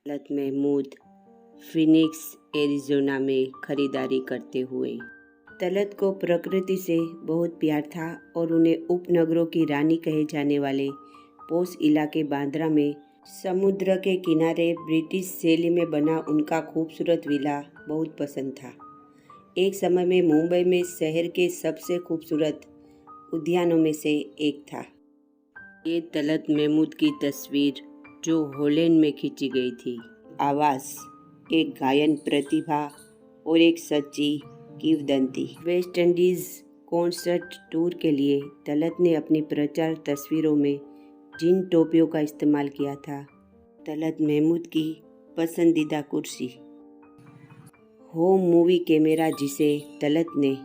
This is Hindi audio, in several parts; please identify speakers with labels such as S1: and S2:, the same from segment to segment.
S1: तलत महमूद फिनिक्स एरिज़ोना में खरीदारी करते हुए। तलत को प्रकृति से बहुत प्यार था और उन्हें उपनगरों की रानी कहे जाने वाले पोश इलाके बांद्रा में समुद्र के किनारे ब्रिटिश शैली में बना उनका खूबसूरत विला बहुत पसंद था। एक समय में मुंबई में शहर के सबसे खूबसूरत उद्यानों में से एक था। ये तलत महमूद की तस्वीर जो हॉलैंड में खींची गई थी। आवाज़, एक गायन प्रतिभा और एक सच्ची किंवदंती। वेस्ट इंडीज़ कॉन्सर्ट टूर के लिए तलत ने अपनी प्रचार तस्वीरों में जिन टोपियों का इस्तेमाल किया था, तलत महमूद की पसंदीदा कुर्सी, होम मूवी कैमरा जिसे तलत ने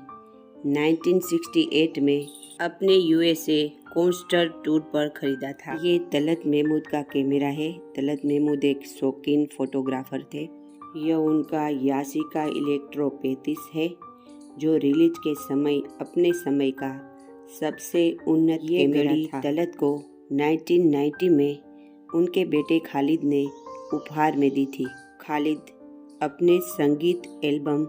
S1: 1968 में अपने यूएसए कॉन्सर्ट टूर पर खरीदा था। ये तलत महमूद का कैमरा है। तलत महमूद एक शौकीन फोटोग्राफर थे। यह उनका यासिका इलेक्ट्रो 35 है जो रिलीज के समय अपने समय का सबसे उन्नत कैमरा था। तलत को 1990 में उनके बेटे खालिद ने उपहार में दी थी। खालिद अपने संगीत एल्बम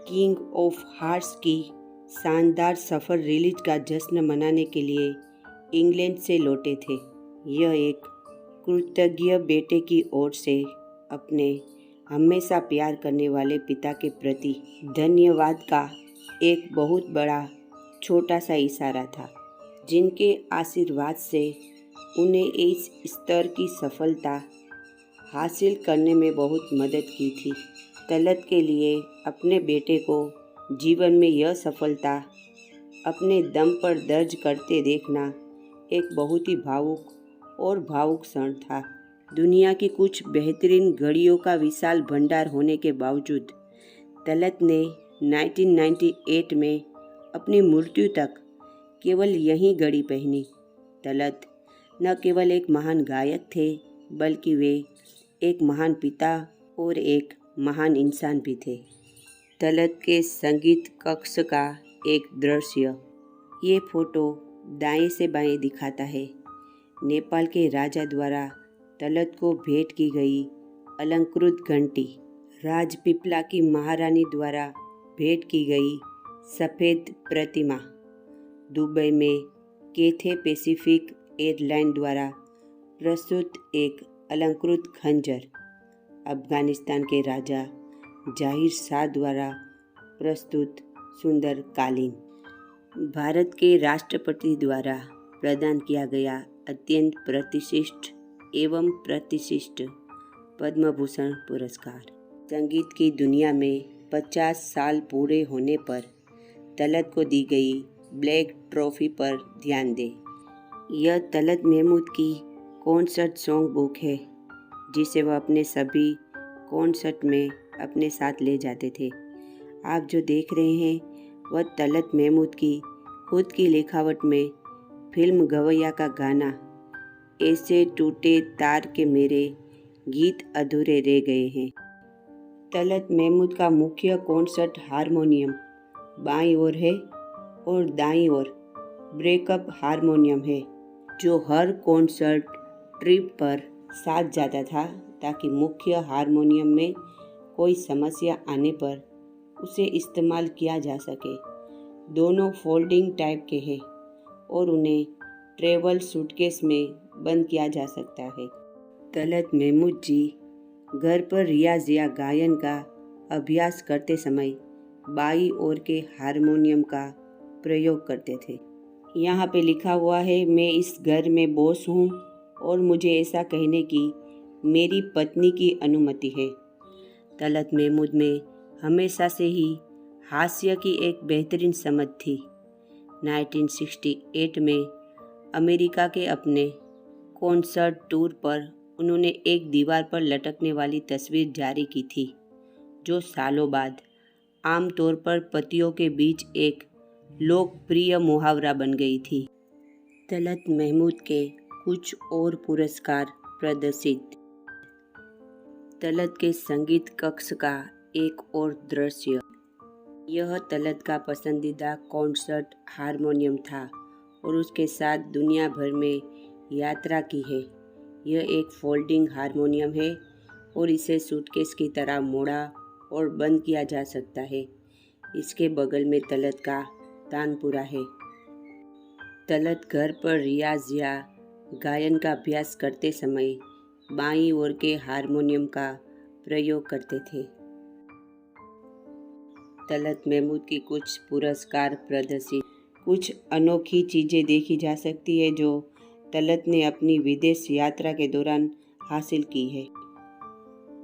S1: किंग ऑफ हार्ट्स की शानदार सफ़र रिलीज का जश्न मनाने के लिए इंग्लैंड से लौटे थे। यह एक कृतज्ञ बेटे की ओर से अपने हमेशा प्यार करने वाले पिता के प्रति धन्यवाद का एक बहुत बड़ा छोटा सा इशारा था, जिनके आशीर्वाद से उन्हें इस स्तर की सफलता हासिल करने में बहुत मदद की थी। तलत के लिए अपने बेटे को जीवन में यह सफलता अपने दम पर दर्ज करते देखना एक बहुत ही भावुक क्षण था। दुनिया की कुछ बेहतरीन घड़ियों का विशाल भंडार होने के बावजूद तलत ने 1998 में अपनी मृत्यु तक केवल यही घड़ी पहनी। तलत न केवल एक महान गायक थे, बल्कि वे एक महान पिता और एक महान इंसान भी थे। तलत के संगीत कक्ष का एक दृश्य, ये फोटो दाएं से बाएं दिखाता है। नेपाल के राजा द्वारा तलत को भेंट की गई अलंकृत घंटी, राजपीपला की महारानी द्वारा भेंट की गई सफ़ेद प्रतिमा, दुबई में कैथे पैसिफिक एयरलाइन द्वारा प्रस्तुत एक अलंकृत खंजर, अफगानिस्तान के राजा जाहिर शाह द्वारा प्रस्तुत सुंदर कालीन, भारत के राष्ट्रपति द्वारा प्रदान किया गया अत्यंत प्रतिष्ठित पद्म भूषण पुरस्कार। संगीत की दुनिया में 50 साल पूरे होने पर तलत को दी गई ब्लैक ट्रॉफी पर ध्यान दें। यह तलत महमूद की कॉन्सर्ट सॉन्ग बुक है, जिसे वह अपने सभी कॉन्सर्ट में अपने साथ ले जाते थे। आप जो देख रहे हैं वह तलत महमूद की खुद की लिखावट में फिल्म गवैया का गाना ऐसे टूटे तार के मेरे गीत अधूरे रह गए हैं। तलत महमूद का मुख्य कॉन्सर्ट हारमोनियम बाईं ओर है और दाईं ओर ब्रेकअप हारमोनियम है, जो हर कॉन्सर्ट ट्रिप पर साथ जाता था ताकि मुख्य हारमोनियम में कोई समस्या आने पर उसे इस्तेमाल किया जा सके। दोनों फोल्डिंग टाइप के हैं और उन्हें ट्रेवल सूटकेस में बंद किया जा सकता है। तलत महमूद जी घर पर रियाज या गायन का अभ्यास करते समय बाईं ओर के हारमोनियम का प्रयोग करते थे। यहाँ पे लिखा हुआ है, मैं इस घर में बॉस हूँ और मुझे ऐसा कहने की मेरी पत्नी की अनुमति है। तलत महमूद में हमेशा से ही हास्य की एक बेहतरीन समझ थी। 1968 में अमेरिका के अपने कॉन्सर्ट टूर पर उन्होंने एक दीवार पर लटकने वाली तस्वीर जारी की थी, जो सालों बाद आमतौर पर पतियों के बीच एक लोकप्रिय मुहावरा बन गई थी। तलत महमूद के कुछ और पुरस्कार प्रदर्शित। तलत के संगीत कक्ष का एक और दृश्य, यह तलत का पसंदीदा कॉन्सर्ट हारमोनियम था और उसके साथ दुनिया भर में यात्रा की है। यह एक फोल्डिंग हारमोनियम है और इसे सूटकेस की तरह मोड़ा और बंद किया जा सकता है। इसके बगल में तलत का तानपुरा है। तलत घर पर रियाज या गायन का अभ्यास करते समय बाईं ओर के हारमोनियम का प्रयोग करते थे। तलत महमूद की कुछ पुरस्कार प्रदर्शित। कुछ अनोखी चीज़ें देखी जा सकती है जो तलत ने अपनी विदेश यात्रा के दौरान हासिल की है।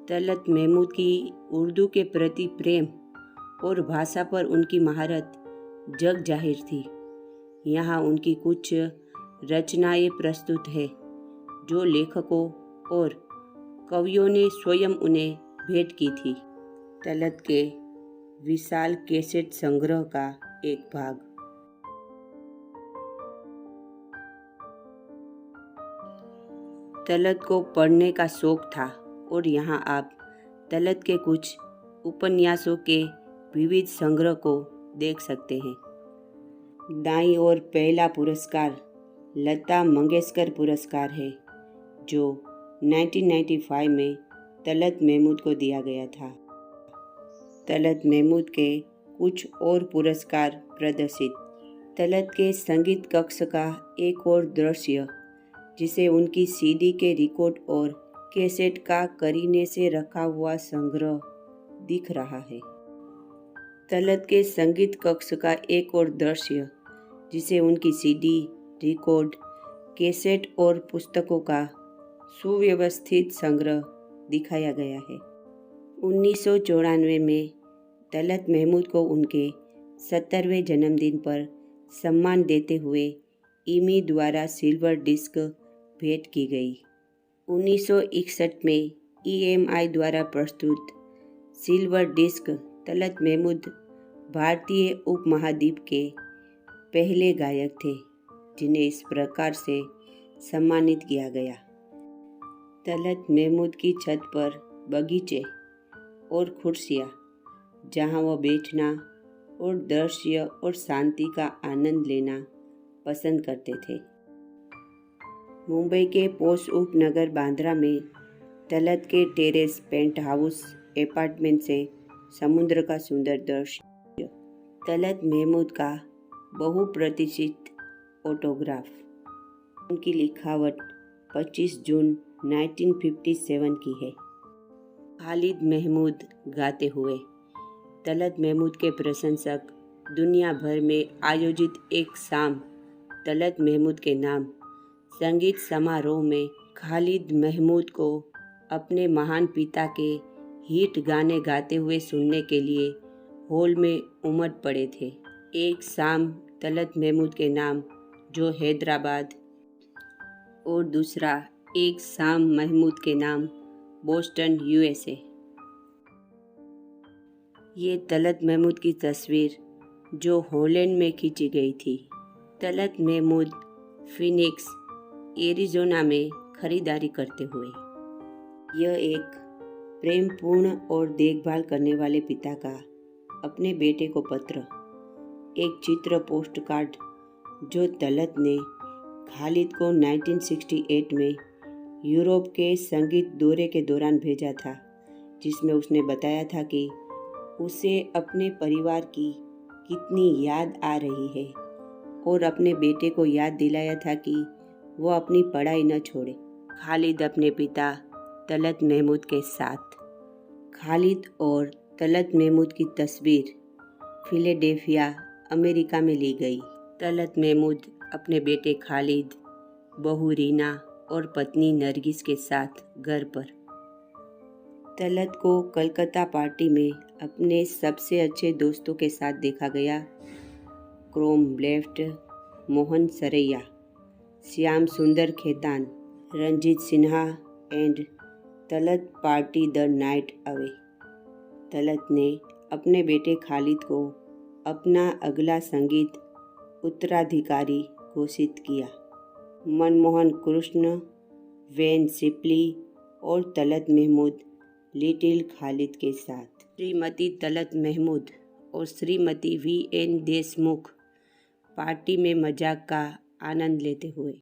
S1: तलत महमूद की उर्दू के प्रति प्रेम और भाषा पर उनकी महारत जग जाहिर थी। यहाँ उनकी कुछ रचनाएं प्रस्तुत है जो लेखकों और कवियों ने स्वयं उन्हें भेंट की थी। तलत के विशाल कैसेट संग्रह का एक भाग। तलत को पढ़ने का शौक था और यहाँ आप तलत के कुछ उपन्यासों के विविध संग्रह को देख सकते हैं। दाईं ओर पहला पुरस्कार लता मंगेशकर पुरस्कार है जो 1995 में तलत महमूद को दिया गया था। तलत महमूद के कुछ और पुरस्कार प्रदर्शित। तलत के संगीत कक्ष का एक और दृश्य जिसे उनकी सीडी के रिकॉर्ड और कैसेट का करीने से रखा हुआ संग्रह दिख रहा है। तलत के संगीत कक्ष का एक और दृश्य जिसे उनकी सीडी, रिकॉर्ड, कैसेट और पुस्तकों का सुव्यवस्थित संग्रह दिखाया गया है। 1994 में तलत महमूद को उनके 70वें जन्मदिन पर सम्मान देते हुए ईमी द्वारा सिल्वर डिस्क भेंट की गई। 1961 में EMI द्वारा प्रस्तुत सिल्वर डिस्क तलत महमूद भारतीय उपमहाद्वीप के पहले गायक थे जिन्हें इस प्रकार से सम्मानित किया गया। तलत महमूद की छत पर बगीचे और कुर्सियाँ जहाँ वह बैठना और दृश्य और शांति का आनंद लेना पसंद करते थे। मुंबई के पोश उपनगर बांद्रा में तलत के टेरेस पेंट हाउस अपार्टमेंट से समुद्र का सुंदर दृश्य। तलत महमूद का बहुप्रतीक्षित ऑटोग्राफ। उनकी लिखावट 25 जून 1957 की है। खालिद महमूद गाते हुए। तलत महमूद के प्रशंसक दुनिया भर में आयोजित एक शाम तलत महमूद के नाम संगीत समारोह में खालिद महमूद को अपने महान पिता के हिट गाने गाते हुए सुनने के लिए हॉल में उमड़ पड़े थे। एक शाम तलत महमूद के नाम जो हैदराबाद और दूसरा एक शाम महमूद के नाम बोस्टन USA। ये तलत महमूद की तस्वीर जो हॉलैंड में खींची गई थी। तलत महमूद फिनिक्स एरिज़ोना में खरीदारी करते हुए। यह एक प्रेमपूर्ण और देखभाल करने वाले पिता का अपने बेटे को पत्र। एक चित्र पोस्ट कार्ड जो तलत ने खालिद को 1968 में यूरोप के संगीत दौरे के दौरान भेजा था, जिसमें उसने बताया था कि उसे अपने परिवार की कितनी याद आ रही है और अपने बेटे को याद दिलाया था कि वो अपनी पढ़ाई न छोड़े। खालिद अपने पिता तलत महमूद के साथ। खालिद और तलत महमूद की तस्वीर फिलाडेल्फिया अमेरिका में ली गई। तलत महमूद अपने बेटे खालिद, बहू रीना और पत्नी नरगिस के साथ घर पर। तलत को कलकत्ता पार्टी में अपने सबसे अच्छे दोस्तों के साथ देखा गया। क्रोम लेफ्ट, Mohan Saraiya, Shyam Sundar Khetan, Ranjit Sinha and Talat party the night away. Talat ने अपने बेटे खालिद को अपना अगला संगीत उत्तराधिकारी घोषित किया। मनमोहन कृष्ण, वेन सिपली और तलत महमूद लिटिल खालिद के साथ। श्रीमती तलत महमूद और श्रीमती VN देशमुख पार्टी में मजाक का आनंद लेते हुए।